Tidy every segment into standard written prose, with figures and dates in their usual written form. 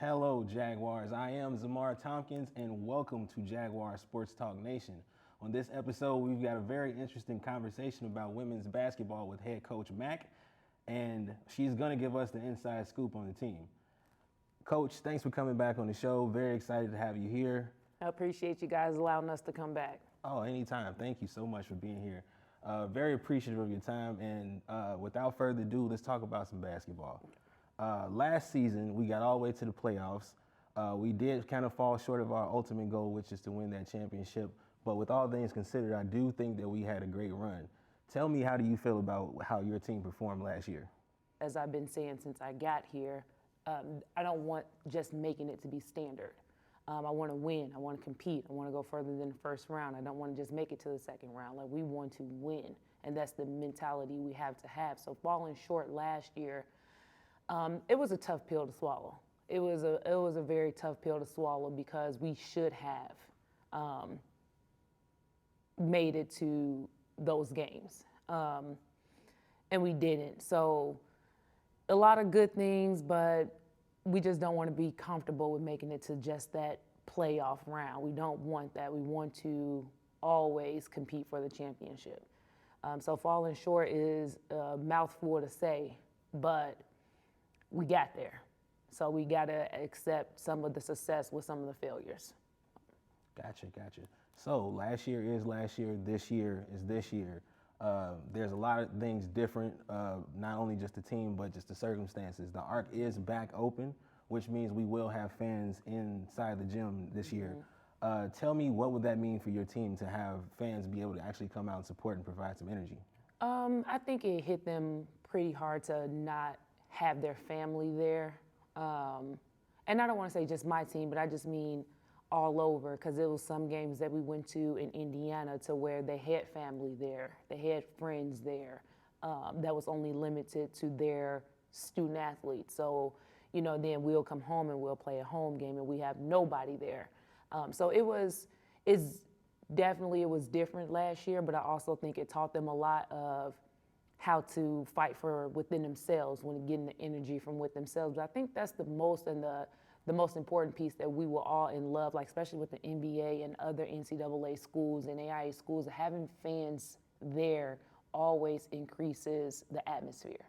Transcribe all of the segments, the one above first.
Hello, Jaguars. I am Zhamarr Thompkins, and welcome to Jaguar Sports Talk Nation. On this episode, we've got a very interesting conversation about women's basketball with head coach Mack, and she's going to give us the inside scoop on the team. Coach, thanks for coming back on the show. Very excited to have you here. I appreciate you guys allowing us to come back. Oh, anytime. Thank you so much for being here. Very appreciative of your time, and without further ado, let's talk about some basketball. Last season, we got all the way to the playoffs. We did kind of fall short of our ultimate goal, which is to win that championship. But with all things considered, I do think that we had a great run. Tell me, how do you feel about how your team performed last year? As I've been saying since I got here, I don't want just making it to be standard. I want to win. I want to compete. I want to go further than the first round. I don't want to just make it to the second round. Like, we want to win, and that's the mentality we have to have. So falling short last year, it was a tough pill to swallow. It was a very tough pill to swallow because we should have made it to those games, and we didn't. So a lot of good things, but we just don't want to be comfortable with making it to just that playoff round. We don't want that. We want to always compete for the championship. So falling short is a mouthful to say, but we got there. So we got to accept some of the success with some of the failures. Gotcha. So last year is last year, this year is this year. There's a lot of things different, not only just the team, but just the circumstances. The Arc is back open, which means we will have fans inside the gym this year. Tell me, what would that mean for your team to have fans be able to actually come out and support and provide some energy? I think it hit them pretty hard to not have their family there. And I don't want to say just my team, but I just mean all over, because there was some games that we went to in Indiana to where they had family there, they had friends there, that was only limited to their student athletes. So, then we'll come home and we'll play a home game and we have nobody there. So it was different last year, but I also think it taught them a lot of how to fight for within themselves when getting the energy from within themselves. But I think that's the most important piece that we were all in love, like especially with the NBA and other NCAA schools and AIA schools, having fans there always increases the atmosphere.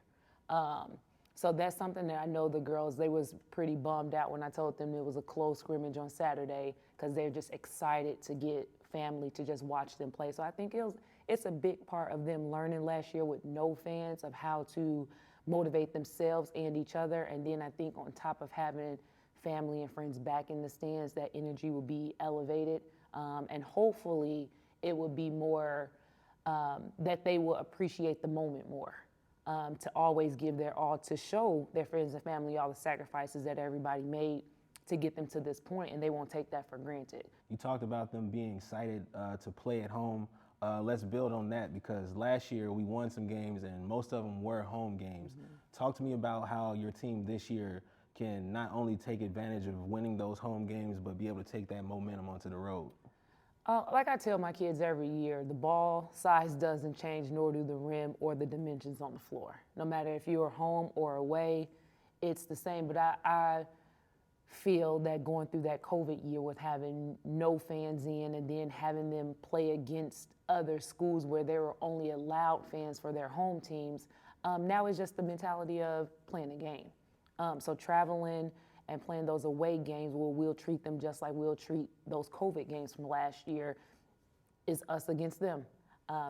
So that's something that I know the girls, they was pretty bummed out when I told them it was a close scrimmage on Saturday, because they're just excited to get family to just watch them play. So I think it's a big part of them learning last year with no fans of how to motivate themselves and each other. And then I think on top of having family and friends back in the stands, that energy will be elevated, and hopefully it will be more that they will appreciate the moment more, to always give their all, to show their friends and family all the sacrifices that everybody made to get them to this point, and they won't take that for granted. You talked about them being excited to play at home. Let's build on that, because last year we won some games and most of them were home games. Mm-hmm. Talk to me about how your team this year can not only take advantage of winning those home games, but be able to take that momentum onto the road. Like I tell my kids every year, the ball size doesn't change, nor do the rim or the dimensions on the floor. No matter if you're home or away, it's the same. But I feel that going through that COVID year with having no fans in and then having them play against other schools where they were only allowed fans for their home teams, now it's just the mentality of playing a game. So traveling and playing those away games, where we'll treat them just like we'll treat those COVID games from last year, is us against them.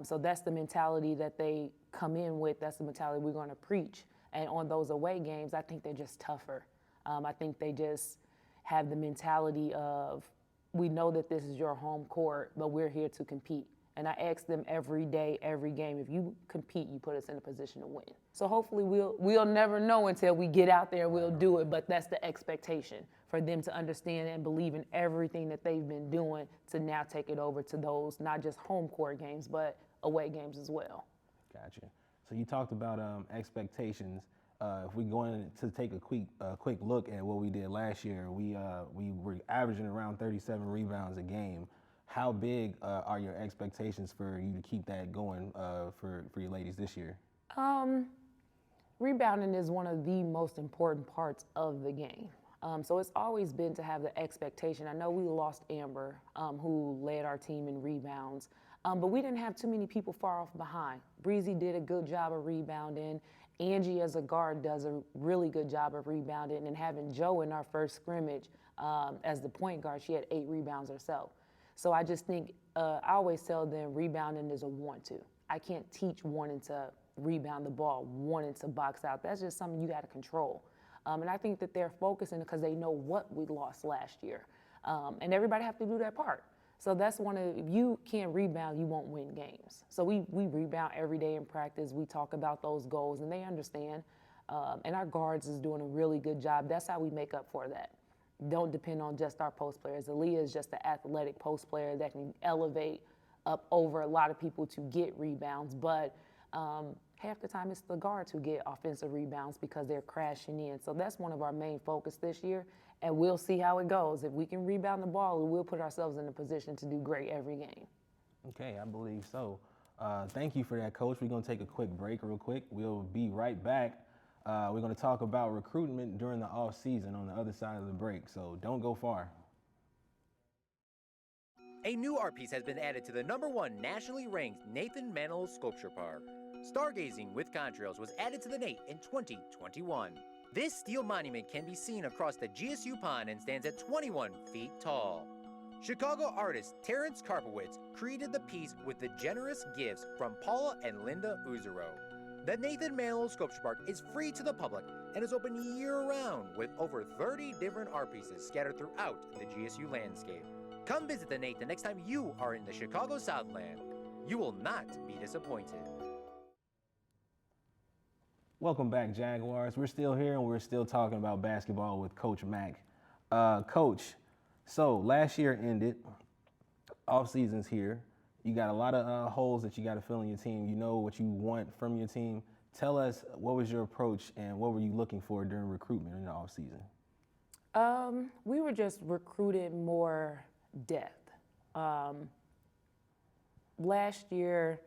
So that's the mentality that they come in with. That's the mentality we're going to preach. And on those away games, I think they're just tougher. I think they just have the mentality of, we know that this is your home court, but we're here to compete. And I ask them every day, every game, if you compete, you put us in a position to win. So hopefully we'll never know until we get out there, we'll do it, but that's the expectation, for them to understand and believe in everything that they've been doing to now take it over to those, not just home court games, but away games as well. Gotcha. So you talked about expectations. If we're going to take a quick look at what we did last year, we were averaging around 37 rebounds a game. How big are your expectations for you to keep that going for your ladies this year? Rebounding is one of the most important parts of the game. So it's always been to have the expectation. I know we lost Amber, who led our team in rebounds, but we didn't have too many people far off behind. Breezy did a good job of rebounding. Angie as a guard does a really good job of rebounding, and having Joe in our first scrimmage as the point guard, she had 8 rebounds herself. So I just think, I always tell them rebounding is a want-to. I can't teach wanting to rebound the ball, wanting to box out. That's just something you got to control. And I think that they're focusing because they know what we lost last year. And everybody have to do their part. So that's if you can't rebound, you won't win games. So we rebound every day in practice. We talk about those goals, and they understand. And our guards is doing a really good job. That's how we make up for that. Don't depend on just our post players. Aaliyah is just an athletic post player that can elevate up over a lot of people to get rebounds. But half the time it's the guards who get offensive rebounds because they're crashing in. So that's one of our main focus this year, and we'll see how it goes. If we can rebound the ball, we'll put ourselves in a position to do great every game. Okay, I believe so. Thank you for that, Coach. We're going to take a quick break real quick. We'll be right back. We're going to talk about recruitment during the off season on the other side of the break, so don't go far. A new art piece has been added to the #1 nationally ranked Nathan Mantle Sculpture Park. Stargazing with Contrails was added to the Nate in 2021. This steel monument can be seen across the GSU pond and stands at 21 feet tall. Chicago artist Terrence Karpowitz created the piece with the generous gifts from Paula and Linda Uzero. The Nathan Mantle Sculpture Park is free to the public and is open year-round with over 30 different art pieces scattered throughout the GSU landscape. Come visit the Nate the next time you are in the Chicago Southland. You will not be disappointed. Welcome back, Jaguars. We're still here, and we're still talking about basketball with Coach Mack. Coach, so last year ended, off season's here. You got a lot of holes that you got to fill in your team. You know what you want from your team. Tell us, what was your approach and what were you looking for during recruitment in the off season? We were just recruiting more depth. Last year,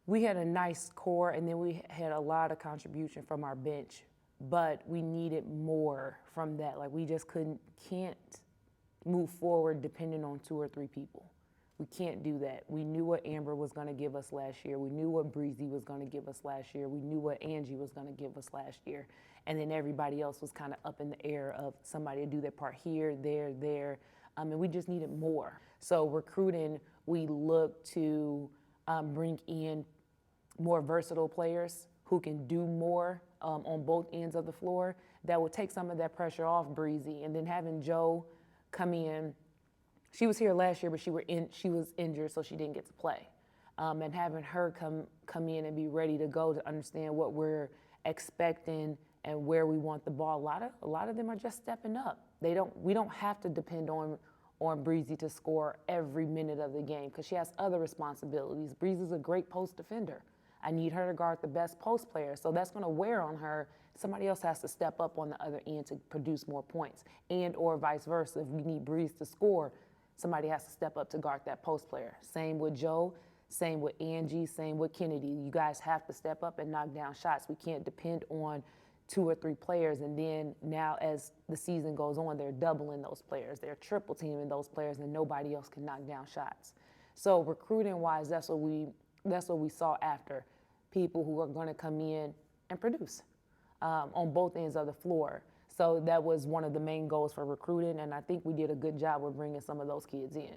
we had a nice core, and then we had a lot of contribution from our bench, but we needed more from that. Like, we just can't move forward depending on 2 or 3 people. We can't do that. We knew what Amber was going to give us last year. We knew what Breezy was going to give us last year. We knew what Angie was going to give us last year. And then everybody else was kind of up in the air of somebody to do their part here, there. And we just needed more. So recruiting, we look to bring in more versatile players who can do more on both ends of the floor. That would take some of that pressure off Breezy. And then having Joe come in. She was here last year, but she was injured, so she didn't get to play. And having her come in and be ready to go to understand what we're expecting and where we want the ball. A lot of them are just stepping up. We don't have to depend on Breezy to score every minute of the game because she has other responsibilities. Breezy's a great post defender. I need her to guard the best post player, so that's going to wear on her. Somebody else has to step up on the other end to produce more points, and or vice versa. If we need Breeze to score, somebody has to step up to guard that post player. Same with Joe, same with Angie, same with Kennedy. You guys have to step up and knock down shots. We can't depend on 2 or 3 players, and then now as the season goes on, they're doubling those players. They're triple teaming those players, and nobody else can knock down shots. So recruiting-wise, that's what we saw after. People who are going to come in and produce on both ends of the floor. So that was one of the main goals for recruiting, and I think we did a good job with bringing some of those kids in.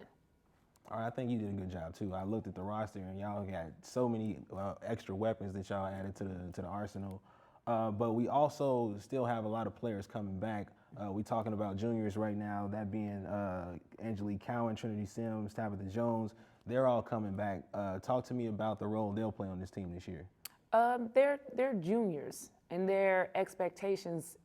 All right, I think you did a good job too. I looked at the roster, and y'all got so many extra weapons that y'all added to the arsenal. But we also still have a lot of players coming back. We talking about juniors right now, that being Angelique Cowan, Trinity Sims, Tabitha Jones. They're all coming back. Talk to me about the role they'll play on this team this year. They're juniors, and their expectations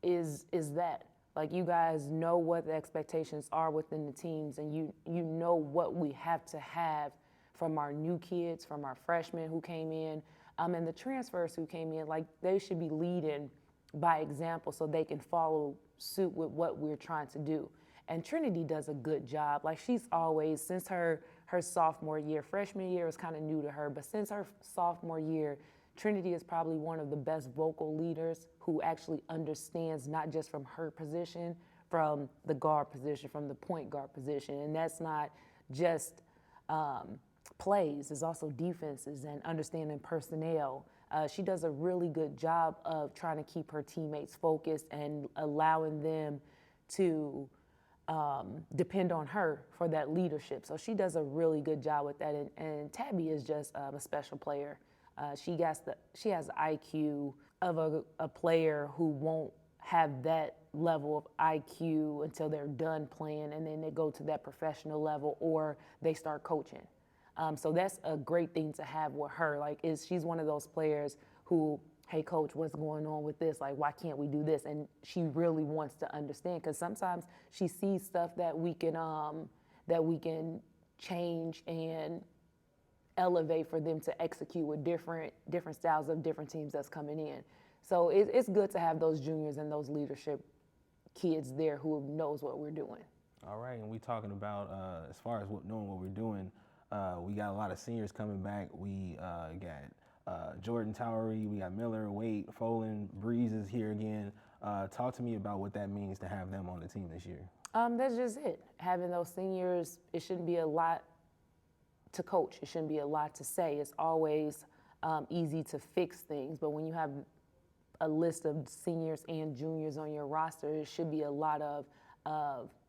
is that. Like, you guys know what the expectations are within the teams, and you know what we have to have from our new kids, from our freshmen who came in, and the transfers who came in. Like, they should be leading by example so they can follow suit with what we're trying to do. And Trinity does a good job. Like, she's always, since her sophomore year, freshman year was kind of new to her, but since her sophomore year, Trinity is probably one of the best vocal leaders who actually understands not just from her position, from the guard position, from the point guard position. And that's not just plays, it's also defenses and understanding personnel. She does a really good job of trying to keep her teammates focused and allowing them to depend on her for that leadership. So she does a really good job with that. And Tabby is just a special player. She has the IQ of a player who won't have that level of IQ until they're done playing, and then they go to that professional level or they start coaching. So that's a great thing to have with her. Like, she's one of those players who, hey coach, what's going on with this? Like, why can't we do this? And she really wants to understand, because sometimes she sees stuff that we can change and elevate for them to execute with different styles of different teams that's coming in. So it's good to have those juniors and those leadership kids there who knows what we're doing. All right, and we talking about as far as knowing what we're doing. We got a lot of seniors coming back. We got Jordan Towery, we got Miller, Waite, Folan, Breeze is here again. Talk to me about what that means to have them on the team this year. That's just it. Having those seniors, it shouldn't be a lot to coach. It shouldn't be a lot to say. It's always easy to fix things, but when you have a list of seniors and juniors on your roster, it should be a lot of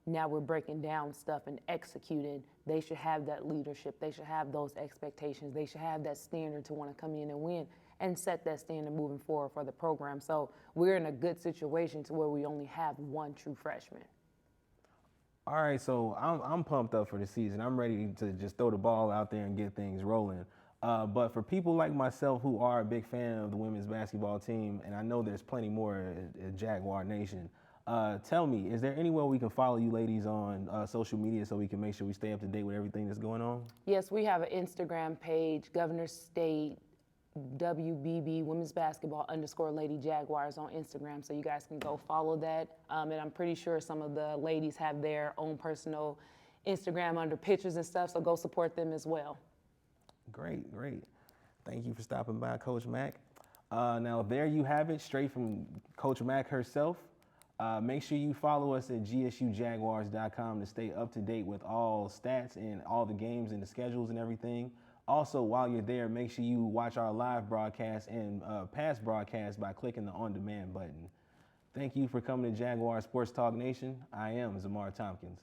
now we're breaking down stuff and executing. They should have that leadership. They should have those expectations. They should have that standard to want to come in and win and set that standard moving forward for the program. So we're in a good situation to where we only have one true freshman. All right, so I'm pumped up for the season. I'm ready to just throw the ball out there and get things rolling. But for people like myself who are a big fan of the women's basketball team, and I know there's plenty more at Jaguar Nation, tell me, is there anywhere we can follow you ladies on social media so we can make sure we stay up to date with everything that's going on? Yes, we have an Instagram page, Governor State WBB Women's Basketball _ Lady Jaguars on Instagram, so you guys can go follow that. And I'm pretty sure some of the ladies have their own personal Instagram under pictures and stuff, so go support them as well. Great, great. Thank you for stopping by, Coach Mack. Now, there you have it, straight from Coach Mack herself. Make sure you follow us at gsujaguars.com to stay up to date with all stats and all the games and the schedules and everything. Also, while you're there, make sure you watch our live broadcast and past broadcasts by clicking the on-demand button. Thank you for coming to Jaguar Sports Talk Nation. I am Zhamarr Thompkins.